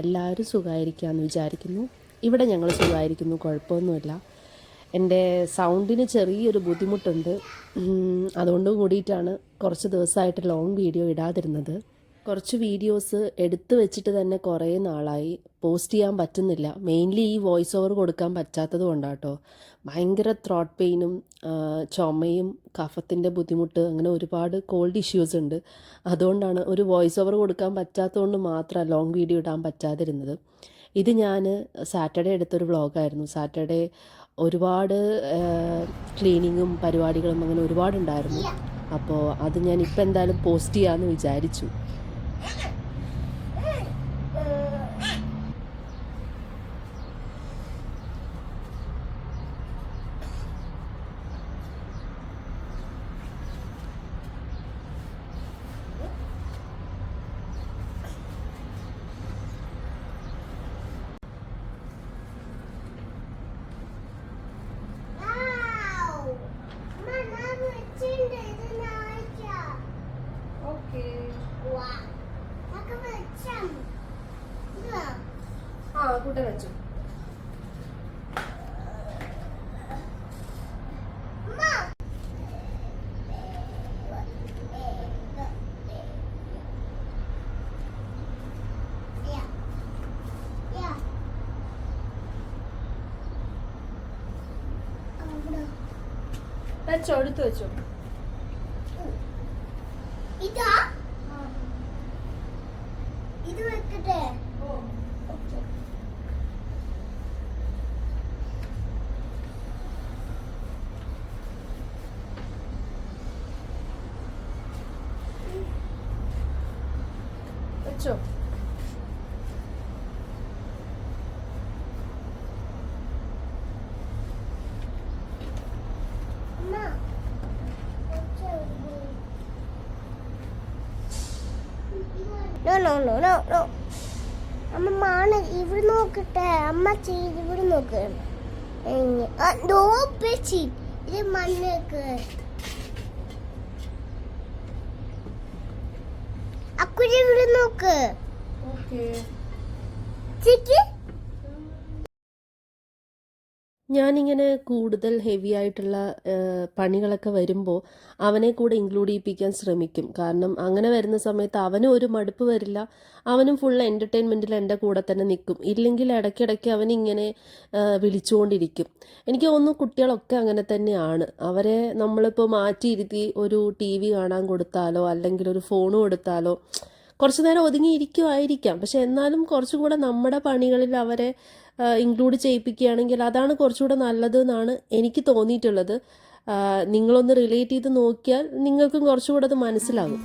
എല്ലാവരും സുഖമായിരിക്കാമെന്ന് വിചാരിക്കുന്നു. ഇവിടെ ഞങ്ങൾ സുഖമായിരിക്കുന്നു, കുഴപ്പമൊന്നുമില്ല. എൻ്റെ സൗണ്ടിന് ചെറിയൊരു ബുദ്ധിമുട്ടുണ്ട്. അതുകൊണ്ട് കൂടിയിട്ടാണ് കുറച്ച് ദിവസമായിട്ട് ലോങ് വീഡിയോ ഇടാതിരുന്നത്. കുറച്ച് വീഡിയോസ് എടുത്തു വെച്ചിട്ട് തന്നെ കുറേ നാളായി, പോസ്റ്റ് ചെയ്യാൻ പറ്റുന്നില്ല. മെയിൻലി ഈ വോയിസ് ഓവർ കൊടുക്കാൻ പറ്റാത്തത് കൊണ്ടാട്ടോ. ഭയങ്കര ത്രോട്ട് പെയിനും ചുമയും കഫത്തിൻ്റെ ബുദ്ധിമുട്ട്, അങ്ങനെ ഒരുപാട് കോൾഡ് ഇഷ്യൂസ് ഉണ്ട്. അതുകൊണ്ടാണ് ഒരു വോയിസ് ഓവർ കൊടുക്കാൻ പറ്റാത്തതുകൊണ്ട് മാത്രമാണ് ലോങ് വീഡിയോ ഇടാൻ പറ്റാതിരുന്നത്. ഇത് ഞാൻ സാറ്റർഡേ എടുത്തൊരു വ്ളോഗായിരുന്നു. സാറ്റർഡേ ഒരുപാട് ക്ലീനിങ്ങും പരിപാടികളും അങ്ങനെ ഒരുപാടുണ്ടായിരുന്നു. അപ്പോൾ അത് ഞാൻ ഇപ്പം എന്തായാലും പോസ്റ്റ് ചെയ്യാമെന്ന് വിചാരിച്ചു. കൂട്ടം വെച്ചു. വെച്ചോ, എടുത്തു വെച്ചോ. ഇതാ ഇത് വെക്കട്ടെ. വെച്ചോ. No. അമ്മ മാണ് ഇവിടെ നോക്കട്ടെ. അമ്മ ചെയ്ത് ഇവിടെ നോക്ക്. ഇത് മണ്ണേക്ക് അക്കുരി ഇവിടെ നോക്ക്. ഞാനിങ്ങനെ കൂടുതൽ ഹെവി ആയിട്ടുള്ള പണികളൊക്കെ വരുമ്പോൾ അവനെ കൂടെ ഇൻക്ലൂഡ് ചെയ്യിപ്പിക്കാൻ ശ്രമിക്കും. കാരണം അങ്ങനെ വരുന്ന സമയത്ത് അവനും ഒരു മടുപ്പ് വരില്ല, അവനും ഫുൾ എൻ്റർടൈൻമെൻറ്റിൽ എൻ്റെ കൂടെ തന്നെ നിൽക്കും. ഇല്ലെങ്കിൽ ഇടയ്ക്കിടയ്ക്ക് അവനിങ്ങനെ വിളിച്ചുകൊണ്ടിരിക്കും. എനിക്ക് തോന്നുന്നു കുട്ടികളൊക്കെ അങ്ങനെ തന്നെയാണ്. അവരെ നമ്മളിപ്പോൾ മാറ്റിയിരുത്തി ഒരു TV കാണാൻ കൊടുത്താലോ അല്ലെങ്കിൽ ഒരു ഫോൺ കൊടുത്താലോ കുറച്ച് നേരം ഒതുങ്ങിയിരിക്കുമായിരിക്കാം. പക്ഷെ എന്നാലും കുറച്ചുകൂടെ നമ്മുടെ പണികളിൽ അവരെ ഇൻക്ലൂഡ് ചെയ്യിപ്പിക്കുകയാണെങ്കിൽ അതാണ് കുറച്ചുകൂടെ നല്ലത് എന്നാണ് എനിക്ക് തോന്നിയിട്ടുള്ളത്. നിങ്ങളൊന്ന് റിലേറ്റ് ചെയ്ത് നോക്കിയാൽ നിങ്ങൾക്കും കുറച്ചുകൂടെ അത് മനസ്സിലാകും.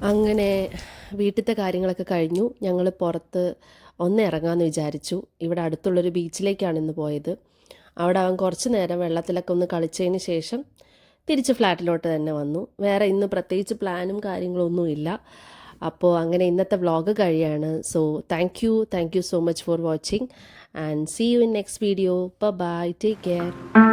അങ്ങനെ വീട്ടിലത്തെ കാര്യങ്ങളൊക്കെ കഴിഞ്ഞു. ഞങ്ങൾ പുറത്ത് ഒന്ന് ഇറങ്ങാമെന്ന് വിചാരിച്ചു. ഇവിടെ അടുത്തുള്ളൊരു ബീച്ചിലേക്കാണ് ഇന്ന് പോയത്. അവിടെ അവൻ കുറച്ച് നേരം വെള്ളത്തിലൊക്കെ ഒന്ന് കളിച്ചതിന് ശേഷം തിരിച്ച് ഫ്ലാറ്റിലോട്ട് തന്നെ വന്നു. വേറെ ഇന്ന് പ്രത്യേകിച്ച് പ്ലാനും കാര്യങ്ങളൊന്നും ഇല്ല. അപ്പോൾ അങ്ങനെ ഇന്നത്തെ വ്ളോഗ് കഴിയാണ്. So thank you so much for watching and see you in next video. Bye, take care.